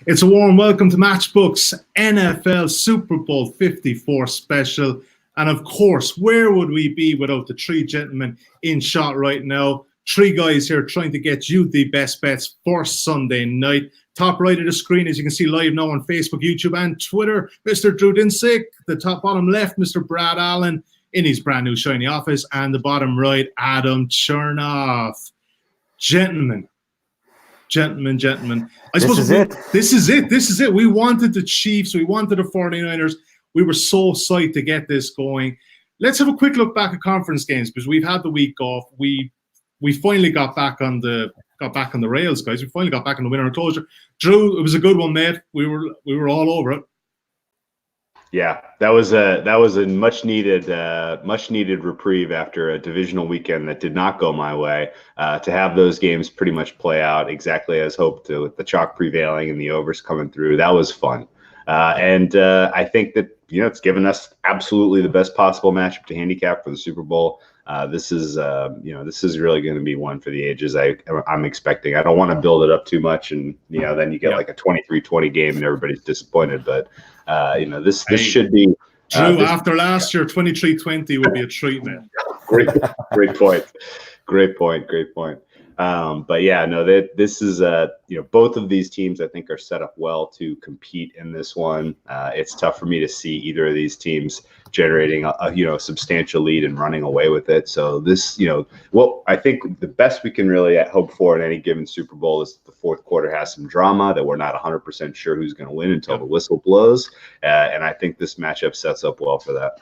It's a warm welcome to Matchbook's NFL Super Bowl 54 special. And of course, where would we be without the three gentlemen in shot right now? Three guys here trying to get you the best bets for Sunday night. Top right of the screen, as you can see live now on Facebook, YouTube, and Twitter, Mr. Drew Dinsick. The top bottom left, Mr. Brad Allen in his brand new shiny office. And the bottom right, Adam Chernoff. Gentlemen. I suppose this is it. We wanted the Chiefs. We wanted the 49ers. We were so psyched to get this going. Let's have a quick look back at conference games because we've had the week off. We finally got back on the rails, guys. We finally got back on the winner and closure. Drew, it was a good one, mate. We were all over it. Yeah, that was a much needed reprieve after a divisional weekend that did not go my way. To have those games pretty much play out exactly as hoped, with the chalk prevailing and the overs coming through, that was fun. And I think that it's given us absolutely the best possible matchup to handicap for the Super Bowl. This is really going to be one for the ages. I'm expecting. I don't want to build it up too much, and then you get like a 23-20 game and everybody's disappointed. But this should be. Drew, after last year, 23-20 would be a treat, man. Great point. But yeah, no, this is both of these teams I think are set up well to compete in this one. It's tough for me to see either of these teams generating a substantial lead and running away with it. So this, I think the best we can really hope for in any given Super Bowl is the fourth quarter has some drama, that we're not 100% sure who's going to win until the whistle blows. And I think this matchup sets up well for that.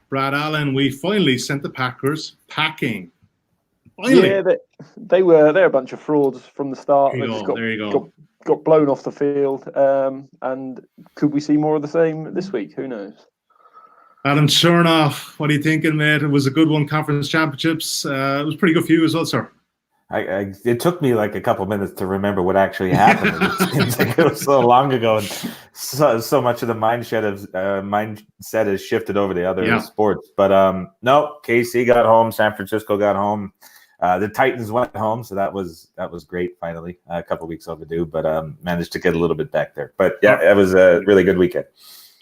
Brad Allen, we finally sent the Packers packing. Finally. Yeah, they're a bunch of frauds from the start. There you go. Got blown off the field. And could we see more of the same this week? Who knows? Adam Chernoff, what are you thinking, mate? It was a good one, conference championships. It was pretty good for you as well, sir. It took me like a couple minutes to remember what actually happened. It seems like it was so long ago, and so much of the mindset has shifted over to other sports. But no, KC got home, San Francisco got home, the Titans went home, so that was great. Finally, a couple of weeks overdue, but managed to get a little bit back there. But yeah, it was a really good weekend.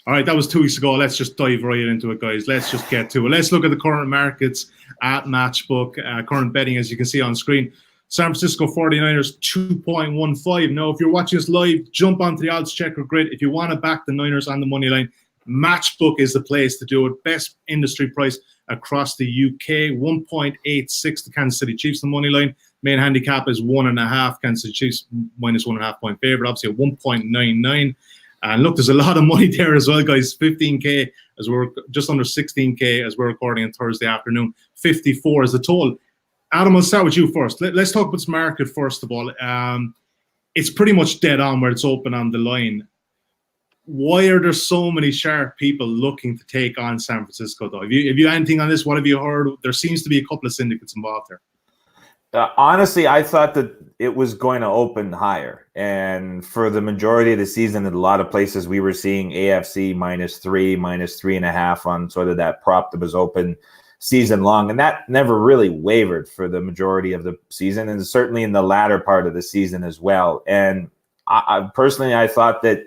All right, that was 2 weeks ago. Let's just dive right into it, guys. Let's just get to it. Let's look at the current markets at Matchbook. Current betting, as you can see on screen. San Francisco 49ers, 2.15. Now, if you're watching us live, jump onto the odds checker grid. If you want to back the Niners on the money line, Matchbook is the place to do it. Best industry price across the UK. 1.86 the Kansas City Chiefs, the money line. Main handicap is 1.5. Kansas City Chiefs minus 1.5 point favorite. Obviously, 1.99. And look, there's a lot of money there as well, guys. 15K as we're just under 16K as we're recording on Thursday afternoon. 54 is the total. Adam, I'll start with you first. Let's talk about this market first of all. It's pretty much dead on where it's open on the line. Why are there so many sharp people looking to take on San Francisco, though? Have you anything on this? What have you heard? There seems to be a couple of syndicates involved there. Honestly, I thought that it was going to open higher. And for the majority of the season, in a lot of places, we were seeing AFC -3, -3.5 on sort of that prop that was open season long. And that never really wavered for the majority of the season, and certainly in the latter part of the season as well. And I personally, I thought that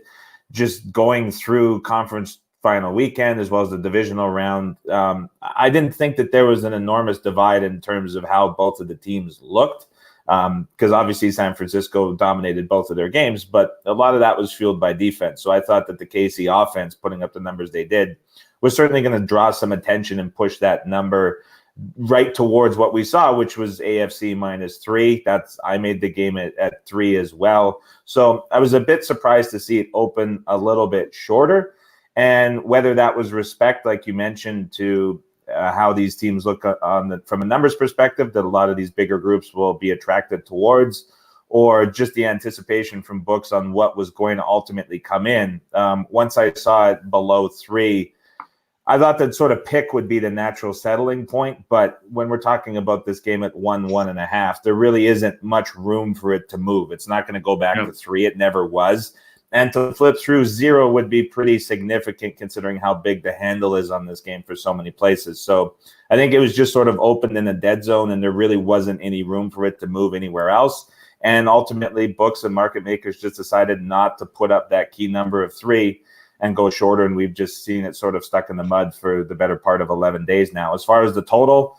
just going through conference final weekend as well as the divisional round, I didn't think that there was an enormous divide in terms of how both of the teams looked, because obviously San Francisco dominated both of their games, but a lot of that was fueled by defense. So I thought that the KC offense, putting up the numbers they did, was certainly going to draw some attention and push that number right towards what we saw, which was AFC -3. I made the game at 3 as well. So I was a bit surprised to see it open a little bit shorter. And whether that was respect, like you mentioned, to how these teams look from a numbers perspective, that a lot of these bigger groups will be attracted towards, or just the anticipation from books on what was going to ultimately come in. Once I saw it below 3, I thought that sort of pick would be the natural settling point. But when we're talking about this game at 1.5, there really isn't much room for it to move. It's not going to go back to 3. It never was. And to flip through 0 would be pretty significant considering how big the handle is on this game for so many places. So I think it was just sort of opened in a dead zone, and there really wasn't any room for it to move anywhere else. And ultimately, books and market makers just decided not to put up that key number of 3 and go shorter. And we've just seen it sort of stuck in the mud for the better part of 11 days now. As far as the total,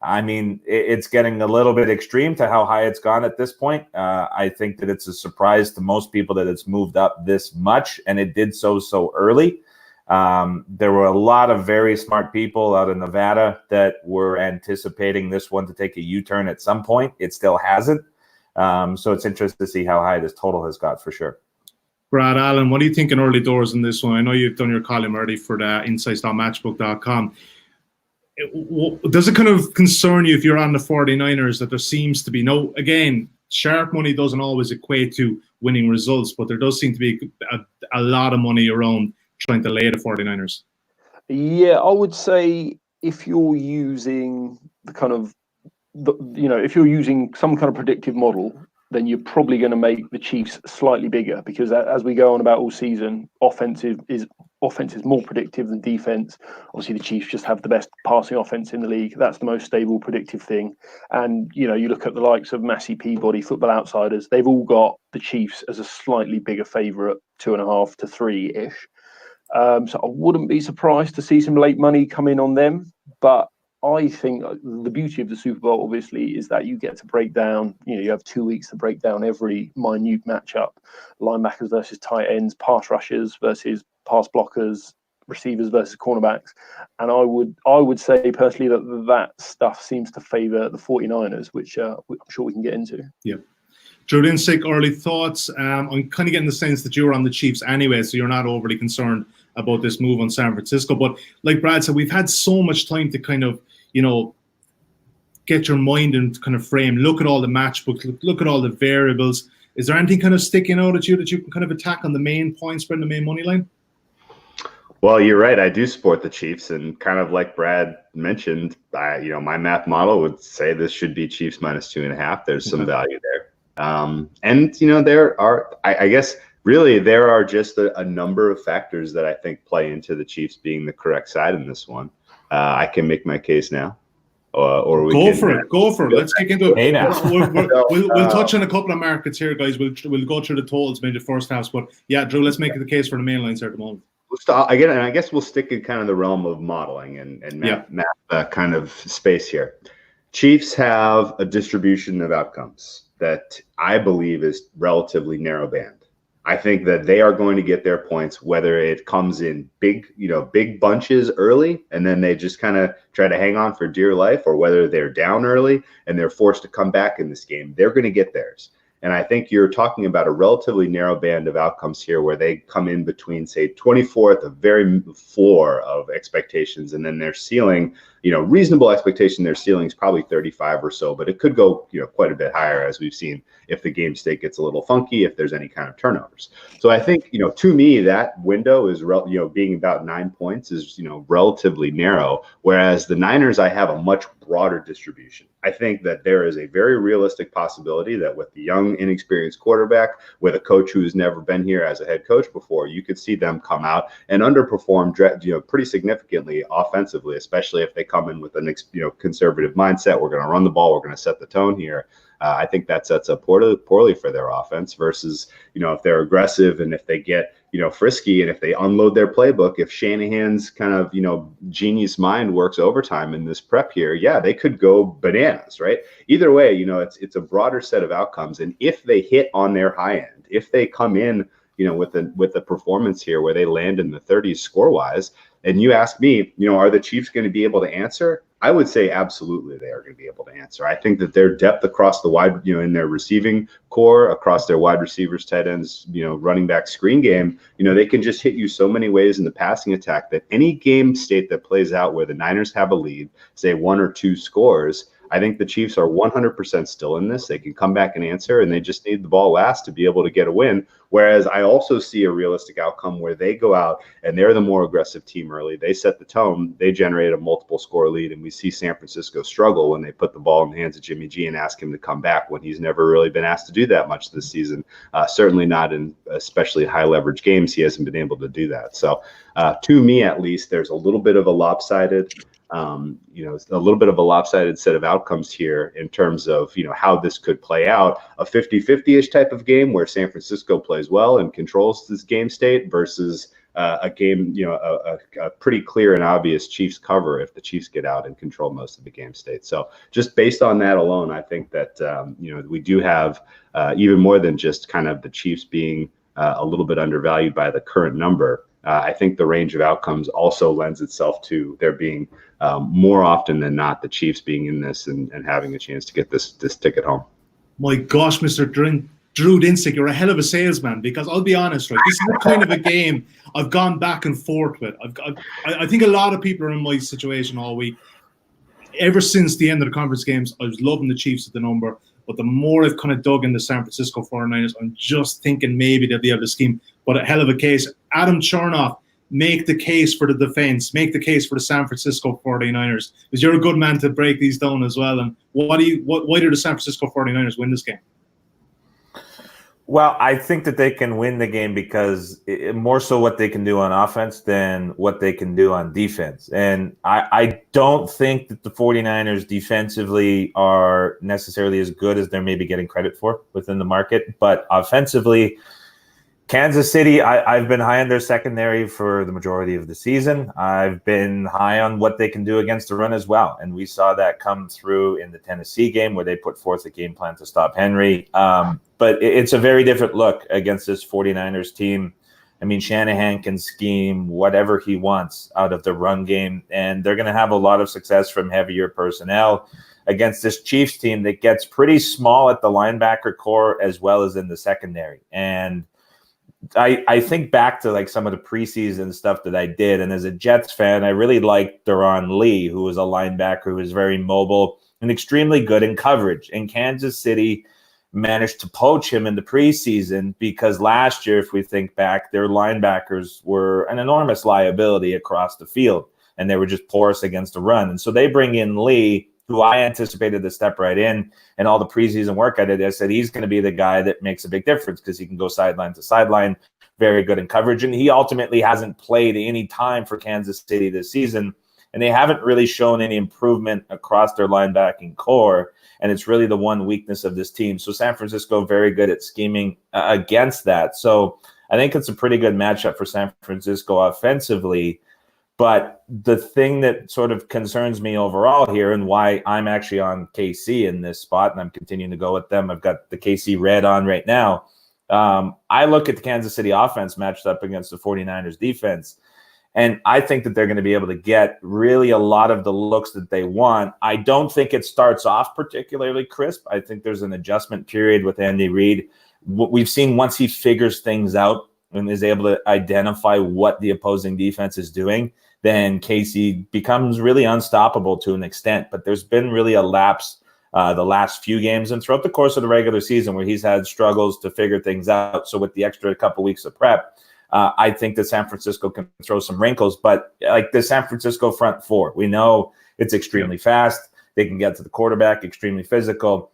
I mean, it's getting a little bit extreme to how high it's gone at this point. I think that it's a surprise to most people that it's moved up this much, and it did so early. There were a lot of very smart people out in Nevada that were anticipating this one to take a U-turn at some point. It still hasn't. So it's interesting to see how high this total has got for sure. Brad, Allen, what do you think in early doors in this one? I know you've done your column already for the insights.matchbook.com. Does it kind of concern you if you're on the 49ers that there seems to be no, again, sharp money doesn't always equate to winning results, but there does seem to be a lot of money around trying to lay the 49ers? Yeah, I would say if you're using if you're using some kind of predictive model, then you're probably going to make the Chiefs slightly bigger, because as we go on about all season, offense is more predictive than defense. Obviously, the Chiefs just have the best passing offense in the league. That's the most stable predictive thing. And, you look at the likes of Massey, Peabody, Football Outsiders, they've all got the Chiefs as a slightly bigger favourite, 2.5 to 3-ish. So I wouldn't be surprised to see some late money come in on them. But I think the beauty of the Super Bowl, obviously, is that you get to break down, you have 2 weeks to break down every minute matchup, linebackers versus tight ends, pass rushers versus pass blockers, receivers versus cornerbacks. And I would say personally that stuff seems to favour the 49ers, which I'm sure we can get into. Yeah. Drew Dinsick, early thoughts. I'm kind of getting the sense that you were on the Chiefs anyway, so you're not overly concerned about this move on San Francisco. But like Brad said, we've had so much time to kind of, get your mind in kind of frame, look at all the matchbooks, look at all the variables. Is there anything kind of sticking out at you that you can kind of attack on the main point spread and the main money line? Well, you're right. I do support the Chiefs, and kind of like Brad mentioned, my math model would say this should be Chiefs -2.5. There's some value there. There are, I guess, really there are just a number of factors that I think play into the Chiefs being the correct side in this one. I can make my case now, or we go for it. Let's kick into it. Hey, now. We'll touch on a couple of markets here, guys. We'll go through the totals maybe the first half, but yeah, Drew, let's make the case for the main lines here at the moment. Again, and I guess we'll stick in kind of the realm of modeling and math kind of space here. Chiefs have a distribution of outcomes that I believe is relatively narrow band. I think that they are going to get their points, whether it comes in big bunches early and then they just kind of try to hang on for dear life, or whether they're down early and they're forced to come back in this game. They're going to get theirs. And I think you're talking about a relatively narrow band of outcomes here where they come in between, say, 24th, a very floor of expectations, and then their ceiling, reasonable expectation, their ceiling is probably 35 or so, but it could go, quite a bit higher, as we've seen if the game state gets a little funky, if there's any kind of turnovers. So I think, to me, that window is, being about 9 points is, relatively narrow, whereas the Niners, I have a much broader distribution. I think that there is a very realistic possibility that with the young, inexperienced quarterback, with a coach who's never been here as a head coach before, you could see them come out and underperform, pretty significantly offensively, especially if they come in with a conservative mindset. We're going to run the ball. We're going to set the tone here. I think that sets up poorly for their offense versus, if they're aggressive and if they get, frisky and if they unload their playbook, if Shanahan's kind of, genius mind works overtime in this prep here, yeah, they could go bananas, right? Either way, it's a broader set of outcomes. And if they hit on their high end, if they come in, with the performance here where they land in the 30s score-wise, and you ask me, are the Chiefs going to be able to answer? I would say absolutely they are going to be able to answer. I think that their depth across the wide, in their receiving core, across their wide receivers, tight ends, running back, screen game, they can just hit you so many ways in the passing attack that any game state that plays out where the Niners have a lead, say 1 or 2 scores, I think the Chiefs are 100% still in this. They can come back and answer, and they just need the ball last to be able to get a win. Whereas I also see a realistic outcome where they go out and they're the more aggressive team early. They set the tone. They generate a multiple score lead, and we see San Francisco struggle when they put the ball in the hands of Jimmy G and ask him to come back when he's never really been asked to do that much this season. Certainly not in especially high leverage games. He hasn't been able to do that. So to me, at least, there's a little bit of a lopsided set of outcomes here in terms of, how this could play out. A 50-50-ish type of game where San Francisco plays well and controls this game state versus a game, a pretty clear and obvious Chiefs cover if the Chiefs get out and control most of the game state. So just based on that alone, I think that, we do have even more than just kind of the Chiefs being a little bit undervalued by the current number. I think the range of outcomes also lends itself to there being more often than not the Chiefs being in this and having a chance to get this ticket home. My gosh, Mr. Drew Dinsick, you're a hell of a salesman, because I'll be honest, right? This is the kind of a game I've gone back and forth with. I think a lot of people are in my situation all week. Ever since the end of the conference games, I was loving the Chiefs at the number. But the more I've kind of dug into San Francisco 49ers, I'm just thinking maybe they'll be able to scheme. But a hell of a case. Adam Chernoff, make the case for the defense. Make the case for the San Francisco 49ers. Because you're a good man to break these down as well. And why do the San Francisco 49ers win this game? Well, I think that they can win the game because more so what they can do on offense than what they can do on defense. And I don't think that the 49ers defensively are necessarily as good as they're maybe getting credit for within the market. But offensively, Kansas City, I've been high on their secondary for the majority of the season. I've been high on what they can do against the run as well. And we saw that come through in the Tennessee game where they put forth a game plan to stop Henry. But it's a very different look against this 49ers team. I mean, Shanahan can scheme whatever he wants out of the run game, and they're going to have a lot of success from heavier personnel against this Chiefs team that gets pretty small at the linebacker core as well as in the secondary. And I think back to like some of the preseason stuff that I did. And as a Jets fan, I really liked Deron Lee, who was a linebacker who was very mobile and extremely good in coverage. And Kansas City managed to poach him in the preseason because last year, if we think back, their linebackers were an enormous liability across the field, and they were just porous against the run. And so they bring in Lee, who I anticipated to step right in, and all the preseason work I did, I said he's going to be the guy that makes a big difference because he can go sideline to sideline, very good in coverage. And he ultimately hasn't played any time for Kansas City this season, and they haven't really shown any improvement across their linebacking core. And it's really the one weakness of this team. So San Francisco, very good at scheming against that. So I think it's a pretty good matchup for San Francisco offensively. But the thing that sort of concerns me overall here, and why I'm actually on KC in this spot, and I'm continuing to go with them, I've got the KC red on right now. I look at the Kansas City offense matched up against the 49ers defense, and I think that they're going to be able to get really a lot of the looks that they want. I don't think it starts off particularly crisp. I think there's an adjustment period with Andy Reid. What we've seen once he figures things out and is able to identify what the opposing defense is doing, then Casey becomes really unstoppable to an extent. But there's been really a lapse the last few games and throughout the course of the regular season where he's had struggles to figure things out. So with the extra couple weeks of prep, I think that San Francisco can throw some wrinkles. But like the San Francisco front four, we know it's extremely fast. They can get to the quarterback, extremely physical.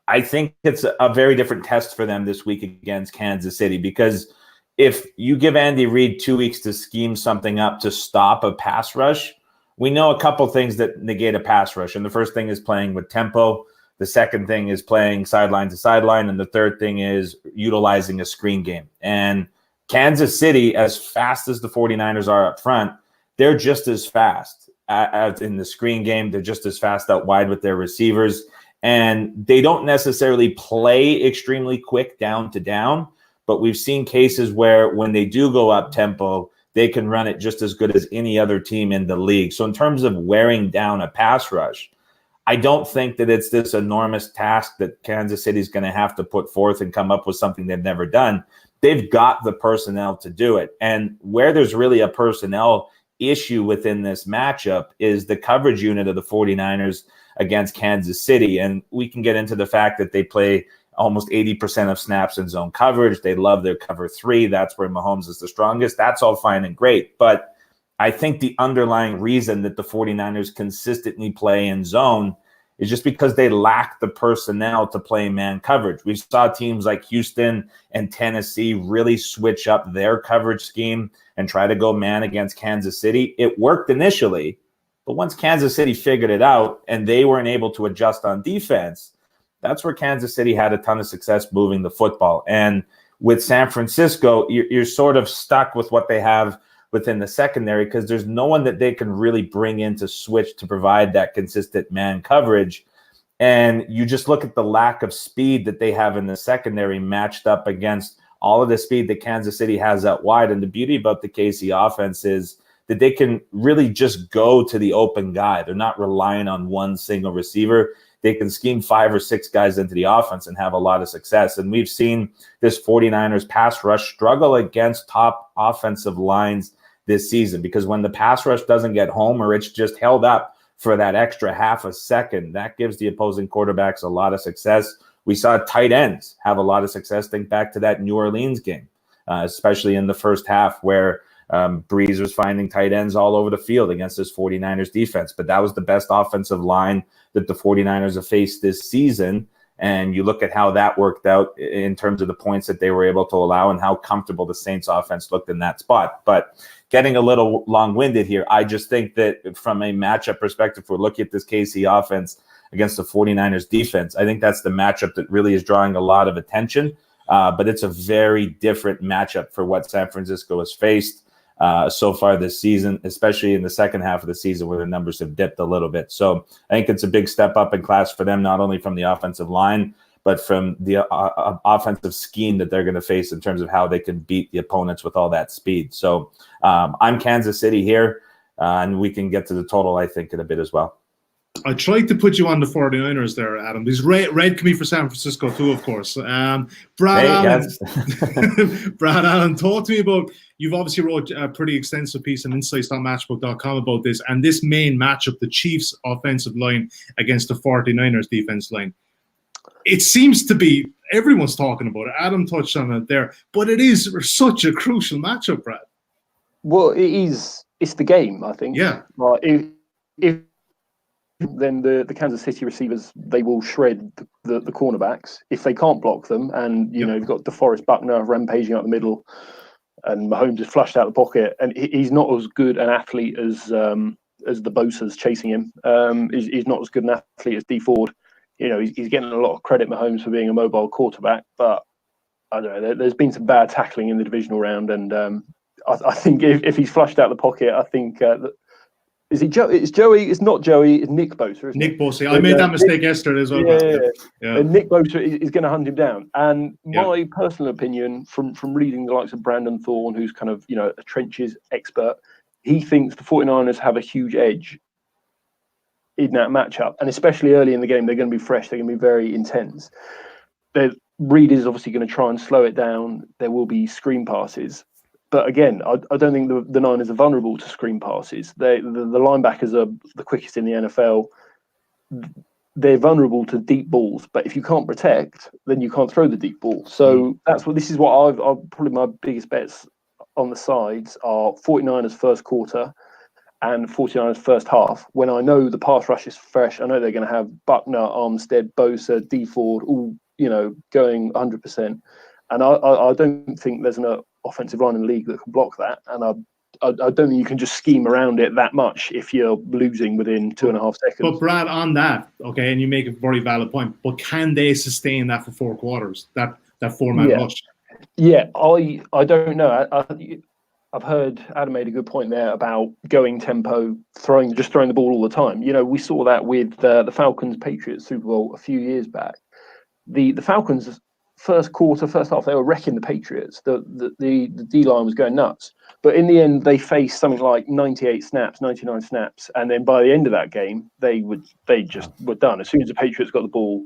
I think it's a very different test for them this week against Kansas City, because if you give Andy Reid 2 weeks to scheme something up to stop a pass rush, we know a couple things that negate a pass rush. And the first thing is playing with tempo. The second thing is playing sideline to sideline. And the third thing is utilizing a screen game. And Kansas City, as fast as the 49ers are up front, they're just as fast as in the screen game. They're just as fast out wide with their receivers. And they don't necessarily play extremely quick down to down, but we've seen cases where when they do go up tempo, they can run it just as good as any other team in the league. So in terms of wearing down a pass rush, I don't think that it's this enormous task that Kansas City is going to have to put forth and come up with something they've never done. They've got the personnel to do it. And where there's really a personnel issue within this matchup is the coverage unit of the 49ers against Kansas City. And we can get into the fact that they play almost 80% of snaps in zone coverage. They love their cover 3. That's where Mahomes is the strongest. That's all fine and great. But I think the underlying reason that the 49ers consistently play in zone is just because they lack the personnel to play man coverage. We saw teams like Houston and Tennessee really switch up their coverage scheme and try to go man against Kansas City. It worked initially, but once Kansas City figured it out and they weren't able to adjust on defense, that's where Kansas City had a ton of success moving the football. And with San Francisco, you're sort of stuck with what they have within the secondary because there's no one that they can really bring in to switch to provide that consistent man coverage. And you just look at the lack of speed that they have in the secondary matched up against all of the speed that Kansas City has out wide. And the beauty about the KC offense is that they can really just go to the open guy. They're not relying on one single receiver. They can scheme 5 or 6 guys into the offense and have a lot of success. And we've seen this 49ers pass rush struggle against top offensive lines this season, because when the pass rush doesn't get home or it's just held up for that extra half a second, that gives the opposing quarterbacks a lot of success. We saw tight ends have a lot of success. Think back to that New Orleans game, especially in the first half where Breeze was finding tight ends all over the field against this 49ers defense. But that was the best offensive line that the 49ers have faced this season. And you look at how that worked out in terms of the points that they were able to allow and how comfortable the Saints offense looked in that spot. But getting a little long-winded here, I just think that from a matchup perspective, we're looking at this KC offense against the 49ers defense. I think that's the matchup that really is drawing a lot of attention. But it's a very different matchup for what San Francisco has faced so far this season, especially in the second half of the season where the numbers have dipped a little bit. So I think it's a big step up in class for them, not only from the offensive line, but from the offensive scheme that they're going to face in terms of how they can beat the opponents with all that speed. So I'm Kansas City here, and we can get to the total, I think, in a bit as well. I tried to put you on the 49ers there, Adam. These red can be for San Francisco too, of course. Brad Allen, Brad Allen, talk to me about, you've obviously wrote a pretty extensive piece on insights.matchbook.com about this, and this main matchup, the Chiefs offensive line against the 49ers defense line. It seems to be, everyone's talking about it. Adam touched on it there, but it is such a crucial matchup, Brad. Well, it is. It's the game, I think. Yeah. If then the Kansas City receivers, they will shred the cornerbacks if they can't block them. And, you know, you've got DeForest Buckner rampaging up the middle and Mahomes is flushed out the pocket. And he's not as good an athlete as the Bosa's chasing him. He's not as good an athlete as D Ford. You know, he's getting a lot of credit, Mahomes, for being a mobile quarterback. But I don't know, there's been some bad tackling in the divisional round. And I think if he's flushed out the pocket, I think... Is it Joe? It's Joey. It's not Joey. It's Nick Bosa. Isn't Nick Bosa. I made that mistake yesterday as well. Yeah. And Nick Bosa is going to hunt him down. And my personal opinion, from reading the likes of Brandon Thorne, who's kind of, you know, a trenches expert, he thinks the 49ers have a huge edge in that matchup, and especially early in the game, they're going to be fresh. They're going to be very intense. Reed is obviously going to try and slow it down. There will be screen passes. But again, I don't think the Niners are vulnerable to screen passes. The linebackers are the quickest in the NFL. They're vulnerable to deep balls, but if you can't protect, then you can't throw the deep ball. So this is what I've probably my biggest bets on the sides are 49ers first quarter and 49ers first half. When I know the pass rush is fresh, I know they're going to have Buckner, Armstead, Bosa, D Ford, all, you know, going 100%. And I don't think there's an offensive line in the league that can block that. And I don't think you can just scheme around it that much if you're losing within 2.5 seconds. But Brad, on that, okay, and you make a very valid point, but can they sustain that for 4 quarters, that 4-man rush? Yeah, I don't know. I've heard Adam made a good point there about going tempo, throwing the ball all the time. You know, we saw that with the Falcons-Patriots Super Bowl a few years back. The Falcons... first half, they were wrecking the Patriots. The D-line was going nuts. But in the end, they faced something like 98 snaps, 99 snaps. And then by the end of that game, they just were done. As soon as the Patriots got the ball,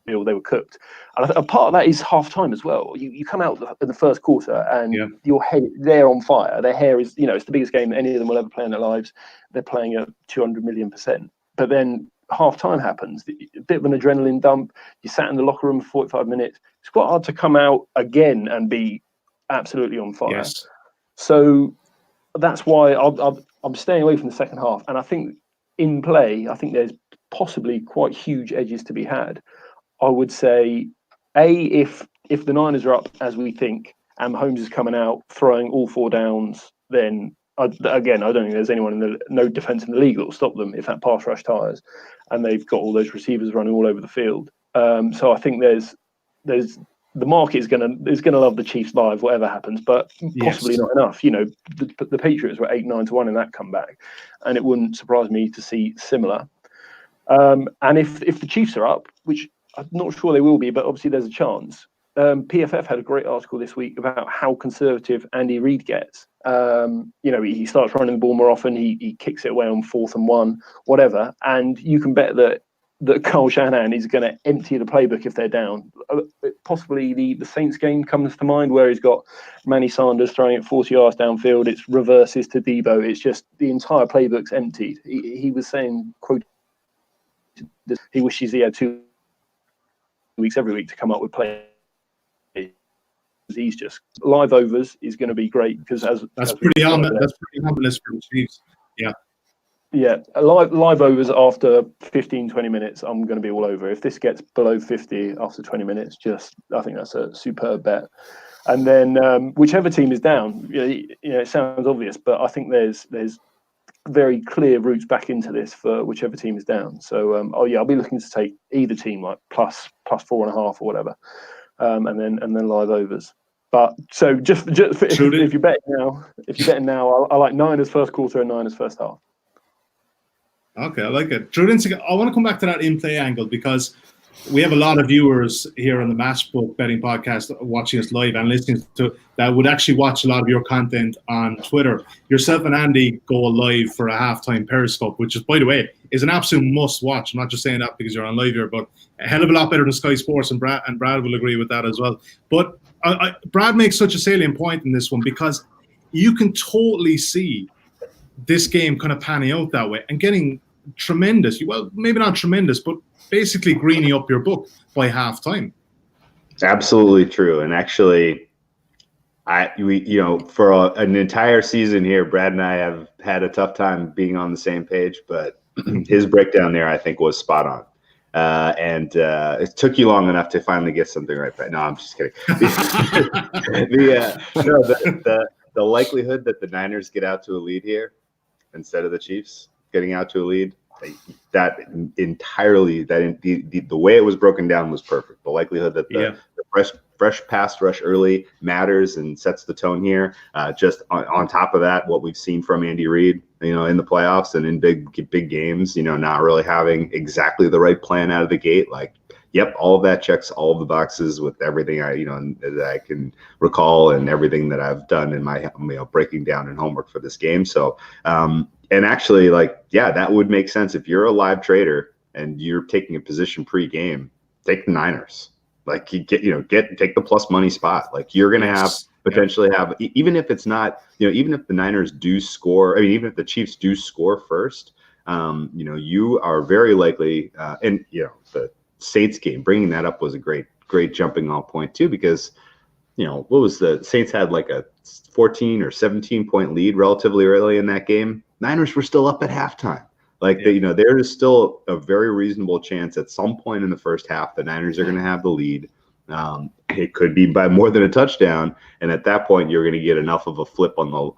they were cooked. And a part of that is half-time as well. You come out in the first quarter and your head, they're on fire. Their hair is, you know, it's the biggest game any of them will ever play in their lives. They're playing at 200 million%. But then half time happens, a bit of an adrenaline dump. You sat in the locker room for 45 minutes. It's quite hard to come out again and be absolutely on fire. Yes. So that's why I'm staying away from the second half. And I think in play, I think there's possibly quite huge edges to be had. I would say, if the Niners are up as we think, and Mahomes is coming out throwing all 4 downs, then I don't think there's anyone no defense in the league that will stop them if that pass rush tires, and they've got all those receivers running all over the field. So I think there's the market is gonna love the Chiefs live, whatever happens, but possibly not enough. You know, the Patriots were 8-9-1 in that comeback, and it wouldn't surprise me to see similar. And if the Chiefs are up, which I'm not sure they will be, but obviously there's a chance. PFF had a great article this week about how conservative Andy Reid gets. He starts running the ball more often. He kicks it away on 4th and 1, whatever. And you can bet that Kyle Shanahan is going to empty the playbook if they're down. Possibly the Saints game comes to mind, where he's got Manny Sanders throwing it 40 yards downfield. It's reverses to Debo. It's just the entire playbook's emptied. He was saying, quote, he wishes he had 2 weeks every week to come up with plays. He's just live overs is going to be great because that's pretty ominous for the Chiefs. Yeah, live overs after 15-20 minutes, I'm going to be all over. If this gets below 50 after 20 minutes, I think that's a superb bet. And then whichever team is down, it sounds obvious, but I think there's very clear routes back into this for whichever team is down. So I'll be looking to take either team like plus 4.5 or whatever, and then live overs. But so just if you're betting now, I like Niners first quarter and Niners first half. Okay, I like it. Drew Dinsick, I want to come back to that in-play angle because we have a lot of viewers here on the Matchbook Betting Podcast watching us live and listening to that would actually watch a lot of your content on Twitter. Yourself and Andy go live for a halftime Periscope, which is, by the way, is an absolute must-watch. I'm not just saying that because you're on live here, but a hell of a lot better than Sky Sports, and Brad will agree with that as well. But Brad makes such a salient point in this one because you can totally see this game kind of panning out that way and getting tremendous, well, maybe not tremendous, but basically greening up your book by halftime. Absolutely true. And actually, for an entire season here, Brad and I have had a tough time being on the same page, but his breakdown there, I think, was spot on. And it took you long enough to finally get something right. But no, I'm just kidding. The likelihood that the Niners get out to a lead here instead of the Chiefs getting out to a lead, the way it was broken down was perfect. The likelihood that the fresh pass rush early matters and sets the tone here. Just on top of that, what we've seen from Andy Reid, in the playoffs and in big games, not really having exactly the right plan out of the gate. Like, yep, all of that checks all of the boxes with everything that I can recall and everything that I've done in my breaking down and homework for this game. So, and actually, that would make sense if you're a live trader and you're taking a position pre-game. Take the Niners. Like, you take the plus money spot. Like, you're going to potentially have, even if it's not, even if the Niners do score, even if the Chiefs do score first, you are very likely, and the Saints game, bringing that up was a great jumping off point too, because what was the Saints had like a 14 or 17 point lead relatively early in that game. Niners were still up at halftime. There is still a very reasonable chance at some point in the first half the Niners are going to have the lead. It could be by more than a touchdown, and at that point you're going to get enough of a flip in the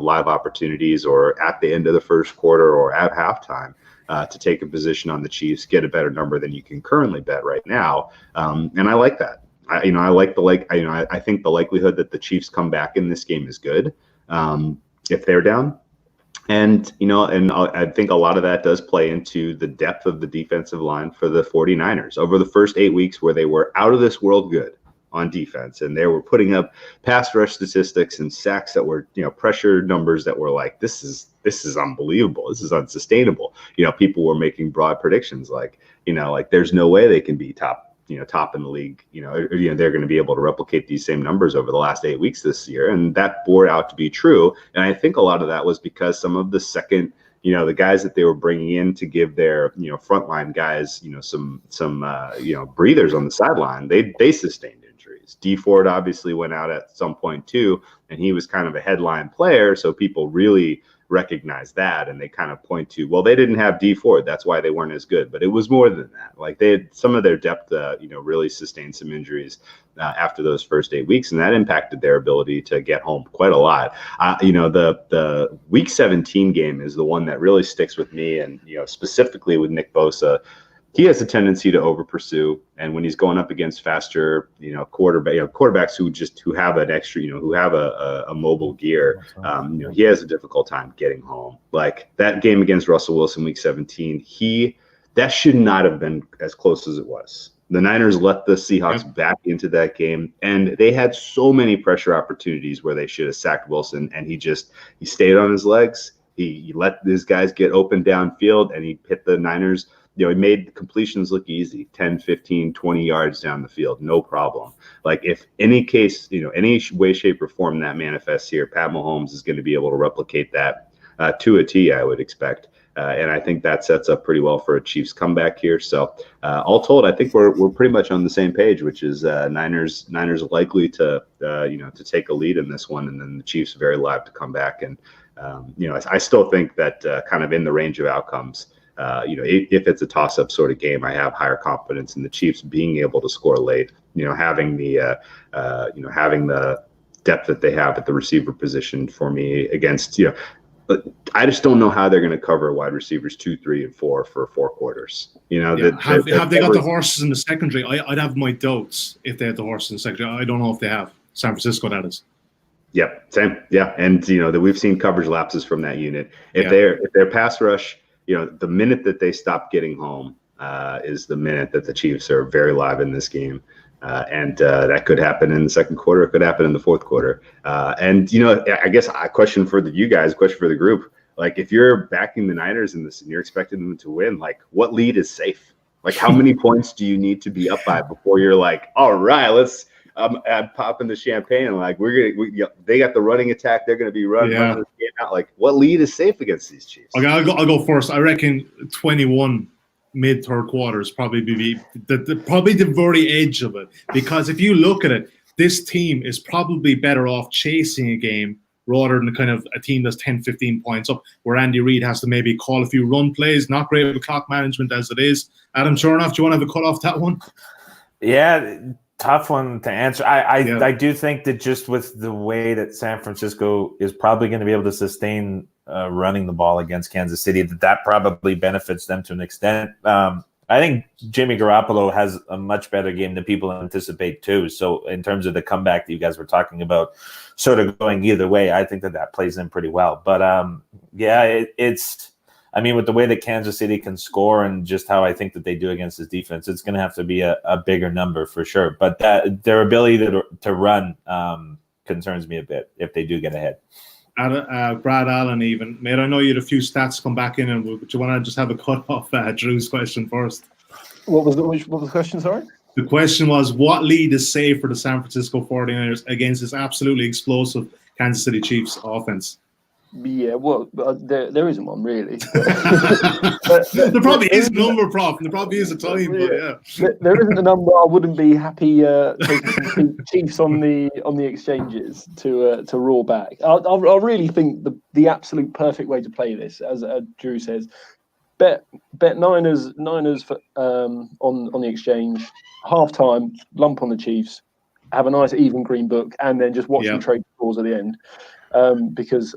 live opportunities or at the end of the first quarter or at halftime. To take a position on the Chiefs, get a better number than you can currently bet right now, and I like that. I think the likelihood that the Chiefs come back in this game is good if they're down, and I think a lot of that does play into the depth of the defensive line for the 49ers over the first 8 weeks, where they were out of this world good on defense, and they were putting up pass rush statistics and sacks that were pressure numbers that were like, this is unbelievable, this is unsustainable. People were making broad predictions like there's no way they can be top in the league, they're going to be able to replicate these same numbers over the last 8 weeks this year, and that bore out to be true. And I think a lot of that was because some of the second the guys that they were bringing in to give their, frontline guys, some breathers on the sideline, they sustained injuries. D Ford obviously went out at some point too, and he was kind of a headline player, so people really recognize that, and they kind of point to, well, they didn't have D Ford, that's why they weren't as good. But it was more than that. Like, they had some of their depth, really sustained some injuries after those first 8 weeks, and that impacted their ability to get home quite a lot. The Week 17 game is the one that really sticks with me, and specifically with Nick Bosa. He has a tendency to over pursue, and when he's going up against faster, quarterbacks who have an extra, who have a mobile gear, he has a difficult time getting home. Like that game against Russell Wilson, Week 17, that should not have been as close as it was. The Niners let the Seahawks back into that game, and they had so many pressure opportunities where they should have sacked Wilson, and he stayed on his legs. He let his guys get open downfield, and he hit the Niners. He made completions look easy, 10, 15, 20 yards down the field, no problem. Like, if any case, any way, shape, or form that manifests here, Pat Mahomes is going to be able to replicate that to a T, I would expect. And I think that sets up pretty well for a Chiefs comeback here. So all told, I think we're pretty much on the same page, which is Niners likely to take a lead in this one, and then the Chiefs very live to come back. And I still think that kind of in the range of outcomes. If it's a toss-up sort of game, I have higher confidence in the Chiefs being able to score late. Having the depth that they have at the receiver position for me against. But I just don't know how they're going to cover wide receivers 2, 3, and 4 for 4 quarters. Have they got the horses in the secondary? I'd have my doubts if they had the horses in the secondary. I don't know if they have. San Francisco, that is. Yep, same. Yeah, and that we've seen coverage lapses from that unit. If their pass rush. The minute that they stop getting home is the minute that the Chiefs are very live in this game. And that could happen in the second quarter. It could happen in the fourth quarter. I guess a question for you guys, question for the group. Like, if you're backing the Niners in this and you're expecting them to win, like, what lead is safe? Like, how many points do you need to be up by before you're like, all right, let's I'm popping the champagne and like they got the running attack. They're going to be running this game out. Like, what lead is safe against these Chiefs? Okay, I'll go first. I reckon 21 mid third quarter is probably the very edge of it, because if you look at it, this team is probably better off chasing a game rather than kind of a team that's 10, 15 points up, where Andy Reid has to maybe call a few run plays. Not great with clock management as it is. Adam Chernoff, do you want to have a cut off that one? Yeah, tough one to answer. I do think that just with the way that San Francisco is probably going to be able to sustain running the ball against Kansas City, that probably benefits them to an extent. I think Jimmy Garoppolo has a much better game than people anticipate too. So in terms of the comeback that you guys were talking about, sort of going either way, I think that plays in pretty well. But it's I mean, with the way that Kansas City can score and just how I think that they do against this defense, it's going to have to be a bigger number for sure. But their ability to run concerns me a bit if they do get ahead. Brad Allen, even, mate, I know you had a few stats come back in, and would you want to just have a cut off Drew's question first? What was the question, sorry? The question was, what lead is safe for the San Francisco 49ers against this absolutely explosive Kansas City Chiefs offense? Yeah, well, there isn't one really. There probably is a number, Prof. There probably is a time, but yeah. There isn't a number. I wouldn't be happy taking some Chiefs on the exchanges to roar back. I really think the absolute perfect way to play this, as Drew says, bet Niners for, on the exchange, halftime, lump on the Chiefs, have a nice even green book, and then just watch them trade scores at the end. Because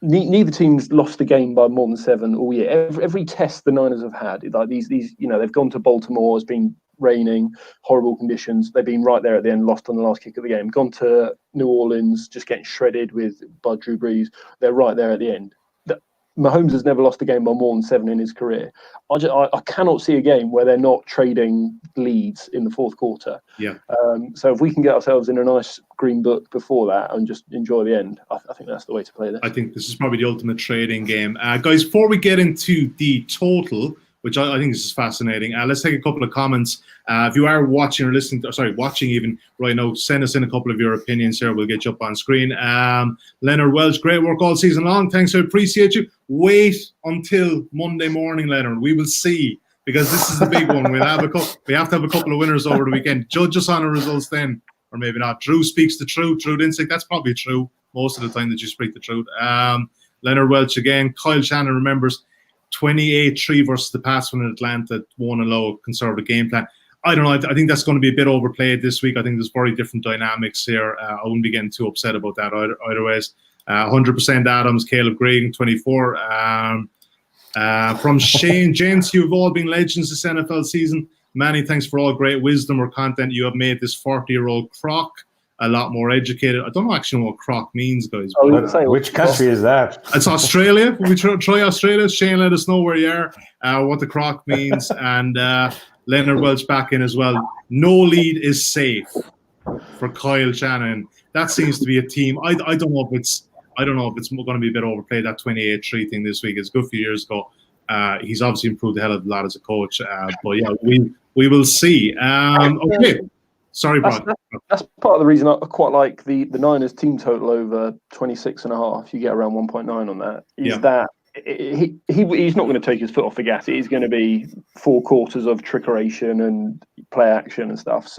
neither team's lost a game by more than 7 all year. Every test the Niners have had, like these, they've gone to Baltimore, it's been raining, horrible conditions. They've been right there at the end, lost on the last kick of the game. Gone to New Orleans, just getting shredded by Drew Brees. They're right there at the end. Mahomes has never lost a game by more than 7 in his career. I cannot see a game where they're not trading leads in the fourth quarter. Yeah. So if we can get ourselves in a nice green book before that and just enjoy the end, I think that's the way to play this. I think this is probably the ultimate trading game. Guys, before we get into the total, which I think this is fascinating, let's take a couple of comments. If you are watching or listening, watching even right now, send us in a couple of your opinions here. We'll get you up on screen. Leonard Welch, great work all season long. Thanks, I appreciate you. Wait until Monday morning, Leonard. We will see, because this is the big one. We have to have a couple of winners over the weekend. Judge us on the results then, or maybe not. Drew speaks the truth. Drew Dinsick, that's probably true most of the time that you speak the truth. Leonard Welch again. Kyle Shannon remembers 28-3 versus the past one in Atlanta, 1-0 conservative game plan. I don't know. I think that's going to be a bit overplayed this week. I think there's very different dynamics here. I wouldn't be getting too upset about that either ways. 100% Adams, Caleb Gregan, 24. From Shane, gents, you've all been legends this NFL season. Many thanks for all great wisdom or content you have made this 40-year-old croc a lot more educated. I don't actually know what croc means, guys. Which country is that? It's Australia. We try Australia. Shane, let us know where you are, what the croc means, and Leonard Welch back in as well. No lead is safe for Kyle Shannon. That seems to be a team. I don't know if it's going to be a bit overplayed, that 28-3 thing this week. It's a good few years ago. He's obviously improved a hell of a lot as a coach. But yeah, we will see. Okay. Sorry, Brad. That's part of the reason I quite like the Niners team total over 26.5. You get around 1.9 on that. That he's not going to take his foot off the gas. It is going to be 4 quarters of trickeration and play action and stuff.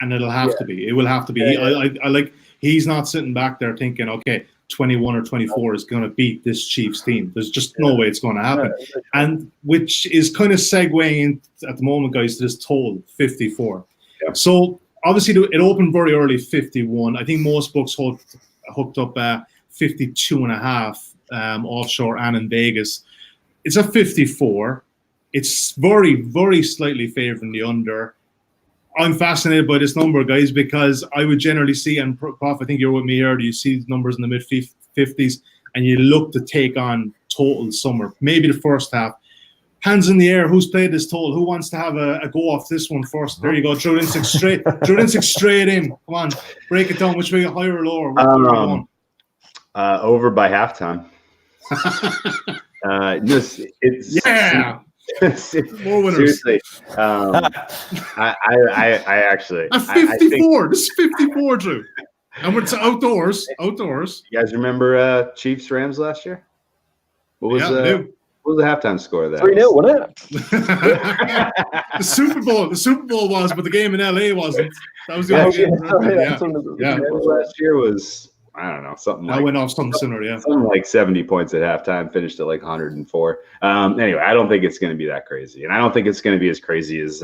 And it'll have to be. It will have to be. I like. He's not sitting back there thinking, okay, 21 or 24 is going to beat this Chiefs team. There's just no way it's going to happen. And which is kind of segueing at the moment, guys, to this total 54. Yeah. So obviously it opened very early, 51. I think most books hooked up 52.5 offshore and in Vegas. It's a 54. It's very, very slightly favoring the under. I'm fascinated by this number, guys, because I would generally see, and Prof, I think you're with me here, you see numbers in the mid-50s, and you look to take on total somewhere, maybe the first half. Hands in the air, who's played this total? Who wants to have a go off this one first? There you go, Drew Dinsick straight in. Come on, break it down. Which way, higher or lower? Over by halftime. More winners. Seriously, I actually. At 54. This is 54, Drew. And it's outdoors. You guys remember Chiefs Rams last year? What was the halftime score of that? 3-0, wasn't it? The Super Bowl was, but the game in LA wasn't. That was the only game. Last year was, I don't know, something like. I went off something similar, yeah. Something like 70 points at halftime, finished at like 104. Anyway, I don't think it's going to be that crazy. And I don't think it's going to be as crazy as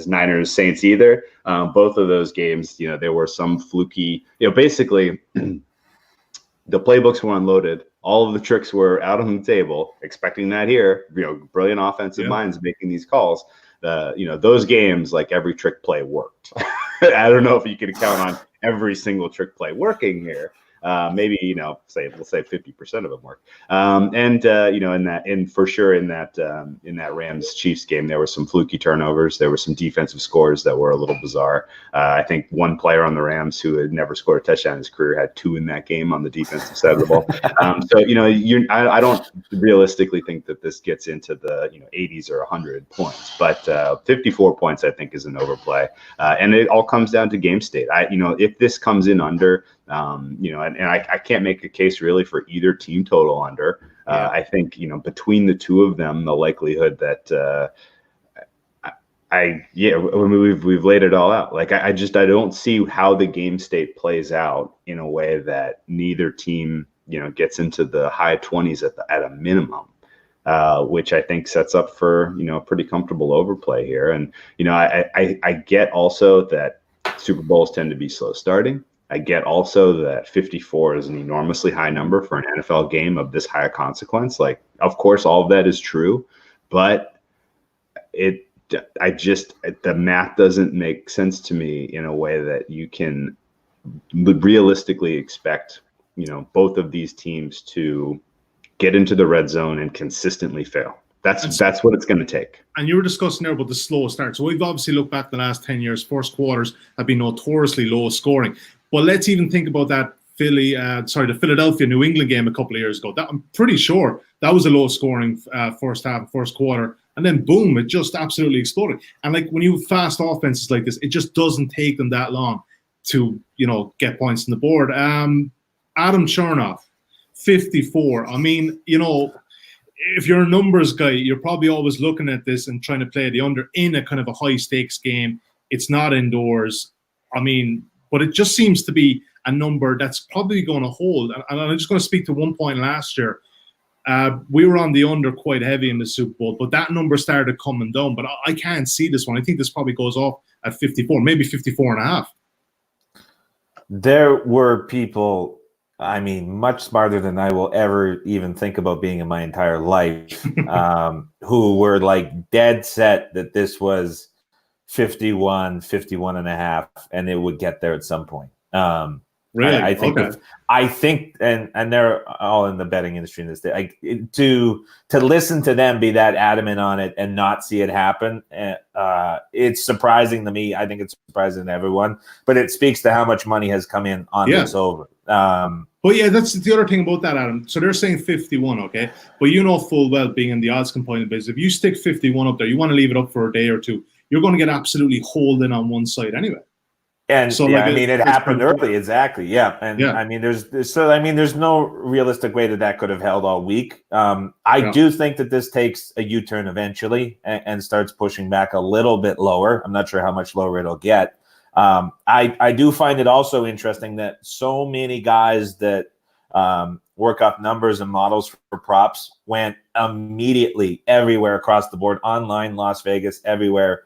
Niners Saints either. Both of those games, there were some fluky, basically the playbooks were unloaded. All of the tricks were out on the table, expecting that here, brilliant offensive minds making these calls. Those games, like every trick play worked. I don't know if you can count on every single trick play working here. Maybe we'll say 50% of them work. In that Rams Chiefs game, there were some fluky turnovers. There were some defensive scores that were a little bizarre. I think one player on the Rams who had never scored a touchdown in his career had 2 in that game on the defensive side of the ball. I don't realistically think that this gets into the 80s or 100 points, but 54 points I think is an overplay, and it all comes down to game state. If this comes in under. And I can't make a case really for either team total under. I think, between the two of them, the likelihood that we've laid it all out. Like, I don't see how the game state plays out in a way that neither team, gets into the high 20s at a minimum. Which I think sets up for, a pretty comfortable overplay here. And, I get also that Super Bowls tend to be slow starting. I get also that 54 is an enormously high number for an NFL game of this high consequence. Like, of course, all of that is true, but the math doesn't make sense to me in a way that you can realistically expect, both of these teams to get into the red zone and consistently fail. That's what it's going to take. And you were discussing there about the slow start. So we've obviously looked back the last 10 years. First quarters have been notoriously low scoring. But let's even think about that the Philadelphia New England game a couple of years ago. I'm pretty sure that was a low scoring first half, first quarter. And then boom, it just absolutely exploded. And like when you have fast offenses like this, it just doesn't take them that long to, get points on the board. Adam Chernoff, 54. I mean, if you're a numbers guy, you're probably always looking at this and trying to play the under in a kind of a high stakes game. It's not indoors. I mean, but it just seems to be a number that's probably going to hold. And I'm just going to speak to one point last year. We were on the under quite heavy in the Super Bowl, but that number started coming down. But I can't see this one. I think this probably goes off at 54, maybe 54 and a half. There were people, I mean, much smarter than I will ever even think about being in my entire life, who were like dead set that this was 51 and a half, and it would get there at some point. Really? I think okay. I think, and they're all in the betting industry in this day. To listen to them be that adamant on it and not see it happen, it's surprising to me. I think it's surprising to everyone, but it speaks to how much money has come in on this over. But yeah, that's the other thing about that, Adam. So they're saying 51, okay? But you know full well, being in the odds component business, if you stick 51 up there, you want to leave it up for a day or two, you're going to get absolutely holed in on one side anyway. And so, yeah, I mean, it happened early, exactly. Yeah, and I mean, there's no realistic way that could have held all week. I do think that this takes a U-turn eventually and starts pushing back a little bit lower. I'm not sure how much lower it'll get. I do find it also interesting that so many guys that work up numbers and models for props went immediately everywhere across the board, online, Las Vegas, everywhere,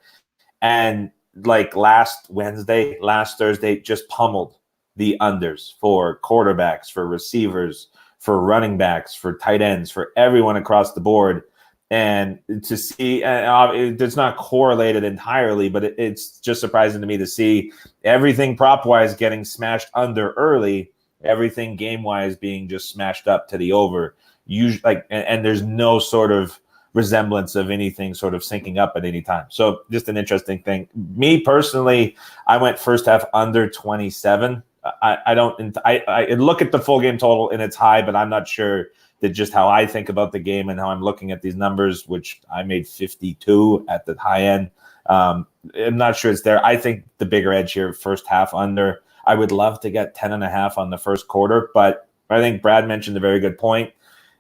and like last Thursday, just pummeled the unders for quarterbacks, for receivers, for running backs, for tight ends, for everyone across the board. And to see, it's not correlated entirely, but it's just surprising to me to see everything prop-wise getting smashed under early, everything game-wise being just smashed up to the over. Usually, and there's no sort of resemblance of anything sort of syncing up at any time. So just an interesting thing. Me personally, I went first half under 27. I look at the full game total and it's high, but I'm not sure that just how I think about the game and how I'm looking at these numbers, which I made 52 at the high end. I'm not sure it's there. I think the bigger edge here, first half under. I would love to get 10.5 on the first quarter, but I think Brad mentioned a very good point.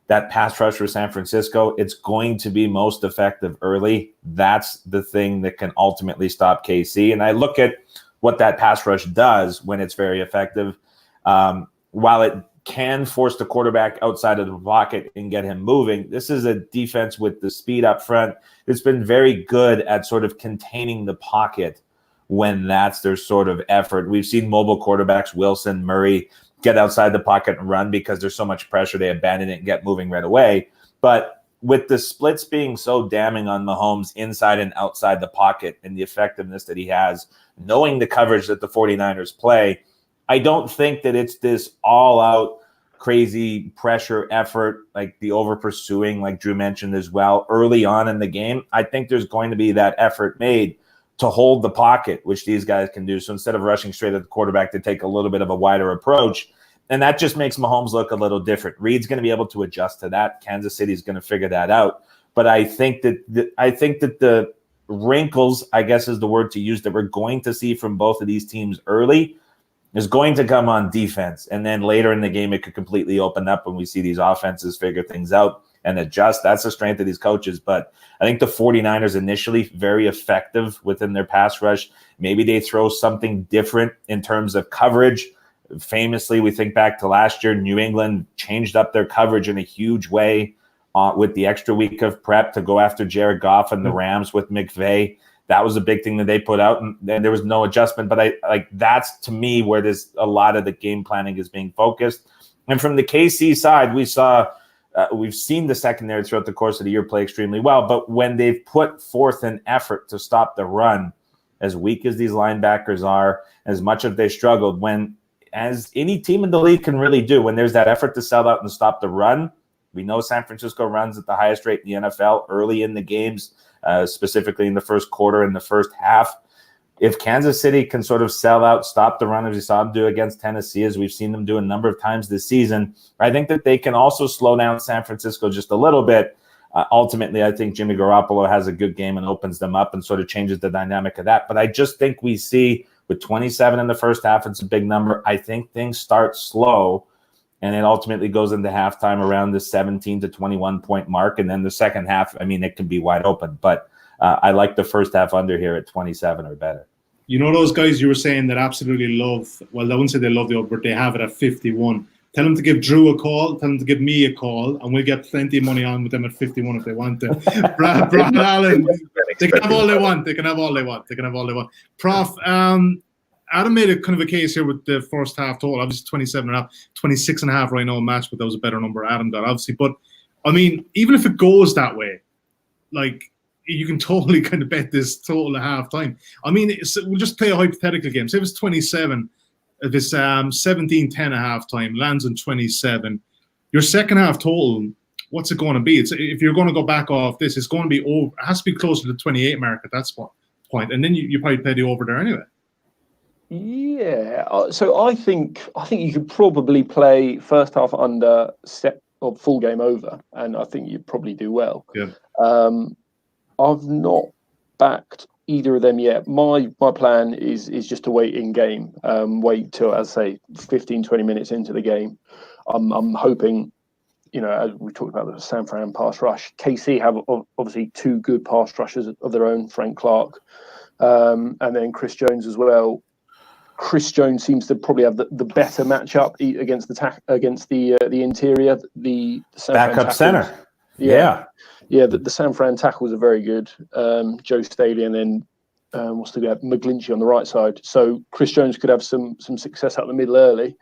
That pass rush for San Francisco, it's going to be most effective early. That's the thing that can ultimately stop KC. And I look at what that pass rush does when it's very effective. While it can force the quarterback outside of the pocket and get him moving, this is a defense with the speed up front. It's been very good at sort of containing the pocket when that's their sort of effort. We've seen mobile quarterbacks, Wilson, Murray, get outside the pocket and run because there's so much pressure, they abandon it and get moving right away. But with the splits being so damning on Mahomes inside and outside the pocket and the effectiveness that he has, knowing the coverage that the 49ers play, I don't think that it's this all-out crazy pressure effort, like the over-pursuing, like Drew mentioned as well, early on in the game. I think there's going to be that effort made to hold the pocket, which these guys can do. So instead of rushing straight at the quarterback, they take a little bit of a wider approach. And that just makes Mahomes look a little different. Reed's going to be able to adjust to that. Kansas City's going to figure that out. But I think that the wrinkles, I guess is the word to use, that we're going to see from both of these teams early is going to come on defense. And then later in the game, it could completely open up when we see these offenses figure things out and adjust. That's the strength of these coaches. But I think the 49ers initially very effective within their pass rush. Maybe they throw something different in terms of coverage. Famously, we think back to last year, New England changed up their coverage in a huge way with the extra week of prep to go after Jared Goff and the Rams with McVay. That was a big thing that they put out, and there was no adjustment. But that's to me where there's a lot of the game planning is being focused. And from the KC side, we've seen the secondary throughout the course of the year play extremely well. But when they've put forth an effort to stop the run, as weak as these linebackers are, as much as they struggled, as any team in the league can really do, when there's that effort to sell out and stop the run. We know San Francisco runs at the highest rate in the NFL early in the games, specifically in the first quarter and the first half. If Kansas City can sort of sell out, stop the run, as we saw them do against Tennessee, as we've seen them do a number of times this season, I think that they can also slow down San Francisco just a little bit. Ultimately, I think Jimmy Garoppolo has a good game and opens them up and sort of changes the dynamic of that. But I just think we see with 27 in the first half, it's a big number. I think things start slow. and it ultimately goes into halftime around the 17 to 21 point mark. And then the second half, I mean, it can be wide open. But I like the first half under here at 27 or better. You know those guys you were saying that absolutely love, well, I wouldn't say they love the over, but they have it at 51. Tell them to give Drew a call. Tell them to give me a call, and we'll get plenty of money on with them at 51 if they want to. Brad Allen, they can have all they want. They can have all they want. They can have all they want. Prof, Adam made a kind of a case here with the first half total. Obviously 27.5, 26.5 right now in match, but that was a better number Adam got, obviously. But, I mean, even if it goes that way, like, you can totally kind of bet this total at half-time. I mean, we'll just play a hypothetical game. Say it was 27. If it's 17-10 at halftime, lands on 27. Your second half total, what's it going to be? If you're going to go back off this, it's going to be over. It has to be closer to the 28 mark at that point, and then you probably play the over there anyway. Yeah. So I think you could probably play first half under, set or full game over, and I think you'd probably do well. Yeah. I've not backed either of them yet. My plan is just to wait in game, wait till, as I say, 15-20 minutes into the game. I'm hoping, as we talked about the San Fran pass rush, KC have obviously two good pass rushers of their own, Frank Clark, and then Chris Jones as well. Chris Jones seems to probably have the better matchup against the interior, the San Fran backup center. Yeah, the San Fran tackles are very good. Joe Staley and then what's the guy? McGlinchey on the right side. So Chris Jones could have some success out the middle early.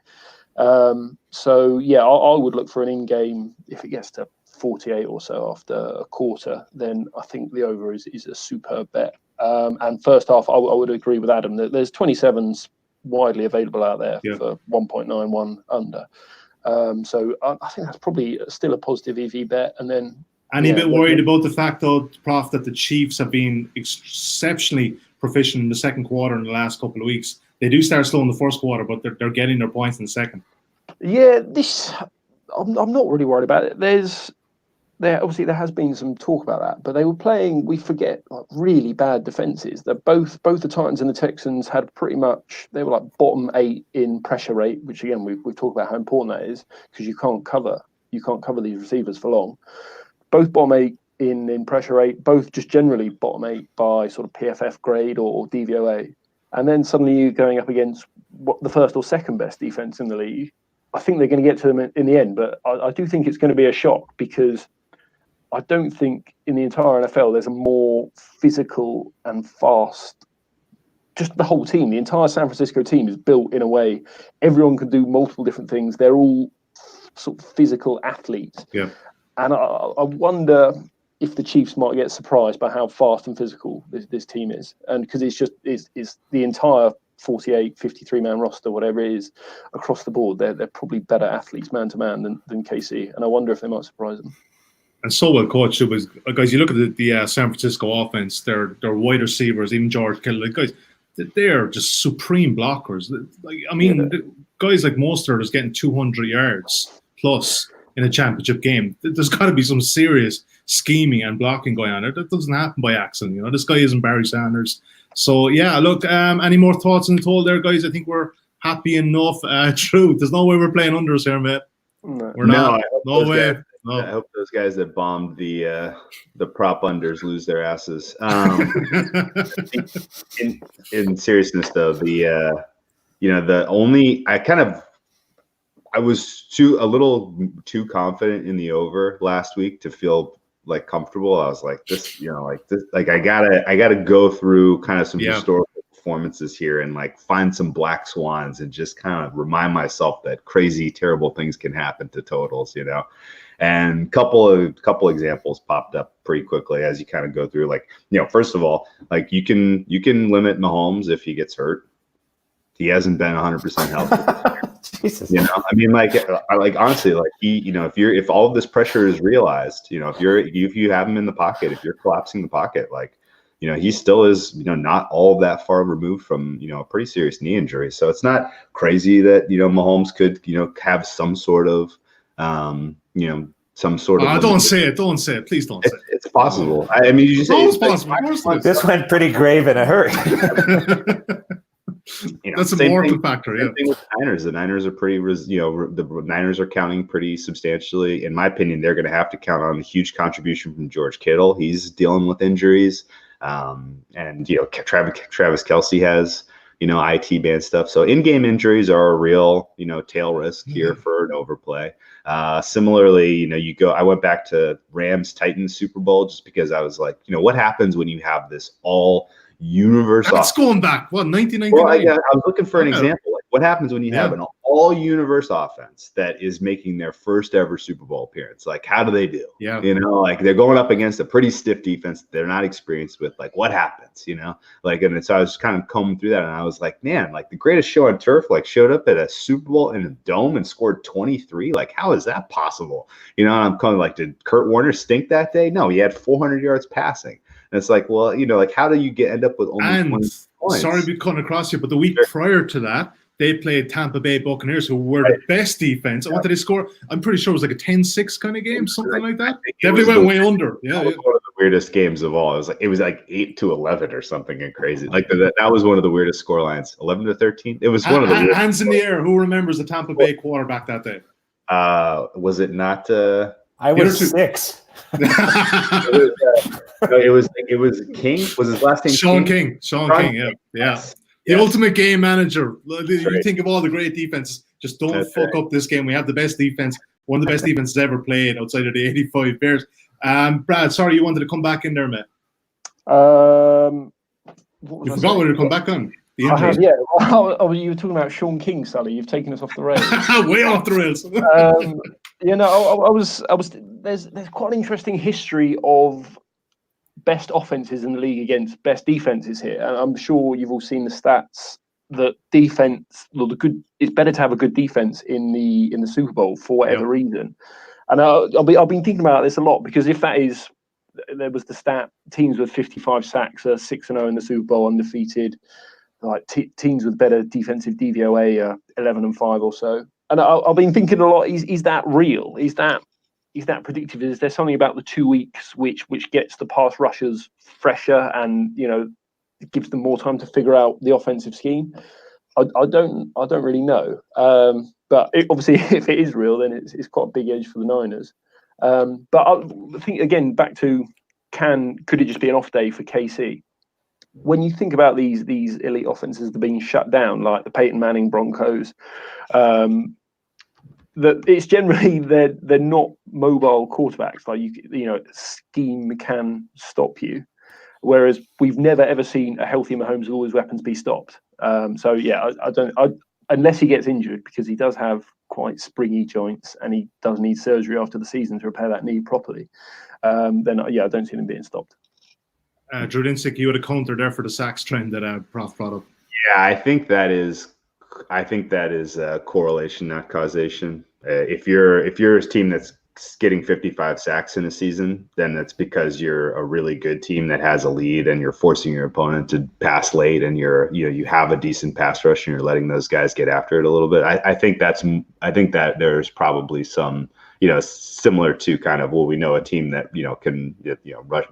So yeah, I would look for an in-game if it gets to 48 or so after a quarter. Then I think the over is a superb bet. And first half, I would agree with Adam that there's 27s widely available out there for 1.91 under. So I think that's probably still a positive EV bet. And then. Any bit worried about the fact, though, Prof, that the Chiefs have been exceptionally proficient in the second quarter in the last couple of weeks? They do start slow in the first quarter, but they're getting their points in the second. Yeah, I'm not really worried about it. There has been some talk about that, but they were playing, we forget, like really bad defenses. That both the Titans and the Texans had pretty much, they were like bottom 8 in pressure rate, which again we've talked about how important that is because you can't cover these receivers for long. Both bottom 8 in pressure rate, both just generally bottom 8 by sort of PFF grade or DVOA. And then suddenly you're going up against the first or second best defense in the league. I think they're going to get to them in the end, but I do think it's going to be a shock because I don't think in the entire NFL there's a more physical and fast, just the whole team. The entire San Francisco team is built in a way everyone can do multiple different things. They're all sort of physical athletes. Yeah. And I wonder if the Chiefs might get surprised by how fast and physical this team is. And because it's the entire 48, 53-man roster, whatever it is, across the board, they're probably better athletes man-to-man than KC. And I wonder if they might surprise them. And so well coached. It was, guys, you look at the San Francisco offense, their wide receivers, even George Kittle, like, guys, they're just supreme blockers. Like, I mean, guys like Mostert is getting 200 yards plus in a championship game. There's got to be some serious scheming and blocking going on there. That doesn't happen by accident. This guy isn't Barry Sanders. So, yeah, look, any more thoughts on the total there, guys? I think we're happy enough. True, there's no way we're playing unders here, mate. We're not. No way. No. I hope those guys that bombed the prop unders lose their asses. In seriousness, though, I was a little too confident in the over last week to feel like comfortable. I was like, I gotta go through kind of some historical performances here and like find some black swans and just kind of remind myself that crazy, terrible things can happen to totals, And couple examples popped up pretty quickly as you kind of go through. Like, first of all, like you can limit Mahomes if he gets hurt. He hasn't been 100% healthy. Jesus. I mean, honestly, like if all of this pressure is realized, if you have him in the pocket, if you're collapsing the pocket, like, he still is, not all that far removed from, a pretty serious knee injury. So it's not crazy that, Mahomes could, have some sort of, some sort of. Don't say it. Don't say it. Please don't say it. It's possible. I mean, you just say it's possible. This went pretty grave in a hurry. That's a same mortal thing, factor. same Yeah. thing with the Niners. The Niners are the Niners are counting pretty substantially. In my opinion, they're going to have to count on a huge contribution from George Kittle. He's dealing with injuries. And Travis Kelce has, IT band stuff. So in-game injuries are a real, tail risk here for an overplay. Similarly, I went back to Rams Titans Super Bowl just because I was like, what happens when you have this all universe? That's going back, 1999? Well, I was looking for an example. Like, what happens when you have an all-universe offense that is making their first ever Super Bowl appearance? Like, how do they do? Yeah. Like they're going up against a pretty stiff defense that they're not experienced with. Like, what happens? And so I was kind of combing through that, and I was like, man, like the greatest show on turf, like showed up at a Super Bowl in a dome and scored 23. Like, how is that possible? And I'm kind of like, did Kurt Warner stink that day? No, he had 400 yards passing. And it's like, well, like, how do you end up with only 20 points? Sorry to be cutting across you, but the week prior to that, they played Tampa Bay Buccaneers, who were the best defense. What did they score? I'm pretty sure it was like a 10-6 kind of game, something like that. They went way under. Yeah, One of the weirdest games of all. It was like 8-11 or something and crazy. Like that was one of the weirdest score lines. 11-13. It was one of the weirdest. Hands in the air. Who remembers the Tampa Bay quarterback that day? Was it not? I was 6. It was King. Was his last name Sean King? Sean King. Yeah. Yes. The ultimate game manager. You think of all the great defenses. Just don't fuck up this game. We have the best defense. One of the best defenses ever played outside of the 85 Bears. Brad, sorry, you wanted to come back in there, mate. You forgot when to come back on. I have, yeah. Oh, you were talking about Sean King, Sully. You've taken us off the rails. Way off the rails. There's quite an interesting history of best offenses in the league against best defenses here, and I'm sure you've all seen the stats that defense. It's better to have a good defense in the Super Bowl for whatever reason. And I've been thinking about this a lot because if that is, there was the stat: teams with 55 sacks are 6-0 in the Super Bowl, undefeated. Like teams with better defensive DVOA are 11-5 or so. And I've been thinking a lot: is that real? Is that predictive? Is there something about the 2 weeks which gets the pass rushers fresher and it gives them more time to figure out the offensive scheme? I don't really know. But obviously, if it is real, then it's quite a big edge for the Niners. But I think again back to could it just be an off day for KC? When you think about these elite offenses that are being shut down, like the Peyton Manning Broncos, that it's generally they're not mobile quarterbacks. Like scheme can stop you, whereas we've never ever seen a healthy Mahomes with all his weapons be stopped. I don't unless he gets injured, because he does have quite springy joints and he does need surgery after the season to repair that knee properly. Then I don't see them being stopped. Drew Dinsick, you had a counter there for the sacks trend that Prof brought up. Yeah, I think that is correlation, not causation. If you're a team that's getting 55 sacks in a season, then that's because you're a really good team that has a lead and you're forcing your opponent to pass late, and you have a decent pass rush and you're letting those guys get after it a little bit. I think that there's probably some, similar to kind of, well, we know a team that, can,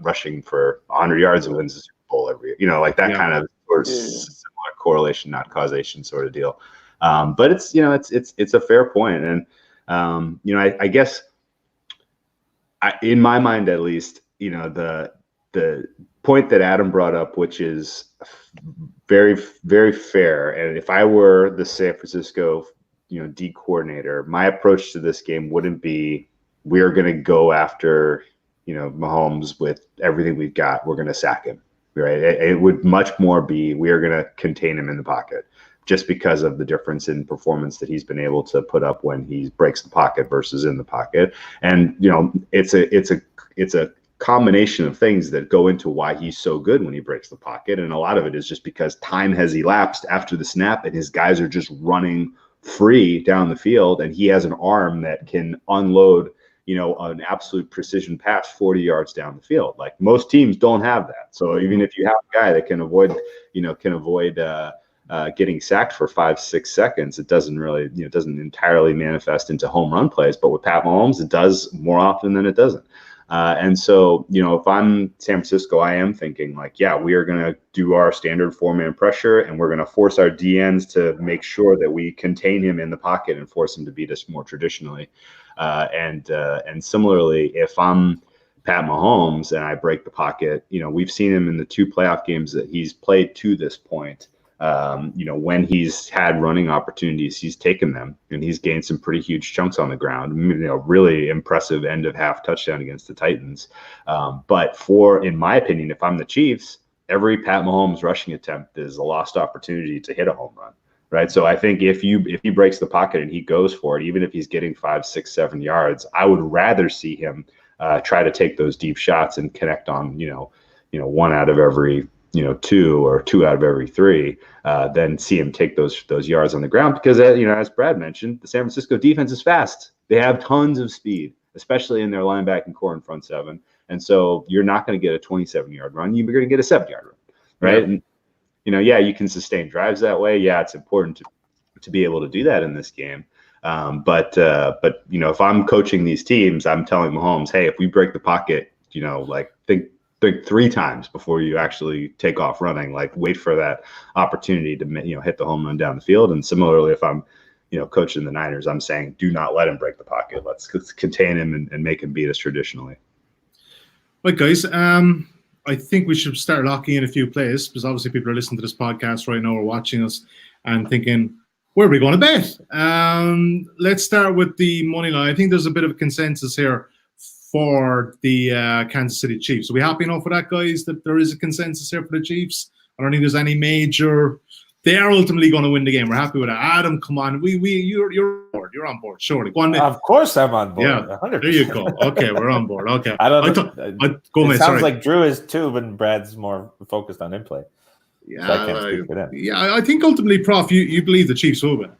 rushing for 100 yards and wins the Super Bowl every, like that kind of sort of similar correlation, not causation sort of deal. But it's a fair point. And, I guess in my mind, at least, the point that Adam brought up, which is very, very fair. And if I were the San Francisco D coordinator, my approach to this game wouldn't be, we're going to go after, Mahomes with everything we've got. We're going to sack him, right? It would much more be, we are going to contain him in the pocket, just because of the difference in performance that he's been able to put up when he breaks the pocket versus in the pocket. And, it's a combination of things that go into why he's so good when he breaks the pocket. And a lot of it is just because time has elapsed after the snap and his guys are just running free down the field, and he has an arm that can unload, an absolute precision pass 40 yards down the field. Like most teams don't have that. So even if you have a guy that can avoid getting sacked for 5-6 seconds, it doesn't really, doesn't entirely manifest into home run plays. But with Pat Mahomes, it does more often than it doesn't. And so, if I'm San Francisco, I am thinking like, yeah, we are going to do our standard 4-man pressure, and we're going to force our DNs to make sure that we contain him in the pocket and force him to beat us more traditionally. And similarly, if I'm Pat Mahomes and I break the pocket, we've seen him in the 2 playoff games that he's played to this point. When he's had running opportunities, he's taken them, and he's gained some pretty huge chunks on the ground. Really impressive end of half touchdown against the Titans. But in my opinion, if I'm the Chiefs, every Pat Mahomes rushing attempt is a lost opportunity to hit a home run, right? So I think if he breaks the pocket and he goes for it, even if he's getting 5, 6, 7 yards, I would rather see him try to take those deep shots and connect on, 1 out of every 2 or 2 out of every 3, then see him take those yards on the ground. Because, as Brad mentioned, the San Francisco defense is fast. They have tons of speed, especially in their linebacking core and front 7. And so you're not going to get a 27-yard run. You're going to get a 7-yard run, right? Yeah. And, you can sustain drives that way. Yeah, it's important to be able to do that in this game. But if I'm coaching these teams, I'm telling Mahomes, hey, if we break the pocket, think 3 times before you actually take off running. Like, wait for that opportunity to hit the home run down the field. And similarly, if I'm coaching the Niners, I'm saying do not let him break the pocket. Let's contain him and make him beat us traditionally. Right, guys. I think we should start locking in a few plays, because obviously people are listening to this podcast right now or watching us and thinking, where are we going to bet? Let's start with the money line. I think there's a bit of a consensus here for the Kansas City Chiefs. Are we happy enough with that, guys, that there is a consensus here for the Chiefs? I don't think there's any major. They are ultimately going to win the game. We're happy with that. Adam, come on. You're on board. You're on board. Surely. Go on. Of course I'm on board. Yeah, 100%. there you go. Okay, we're on board. Okay. It sounds like Drew is too, but Brad's more focused on in-play. Yeah, so I can't speak for them. Yeah, I think ultimately, Prof, you believe the Chiefs will win.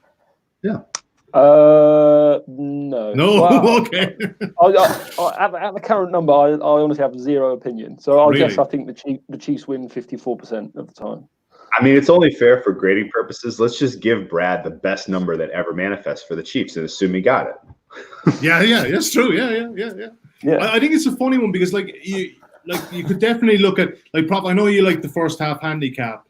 Yeah. No. No. Well, okay. At the current number, I honestly have zero opinion. So I guess I think the Chiefs win 54% of the time. I mean, it's only fair for grading purposes. Let's just give Brad the best number that ever manifests for the Chiefs and assume he got it. Yeah, that's true. Yeah. I think it's a funny one because you could definitely look at, Prof, I know you like the first half handicap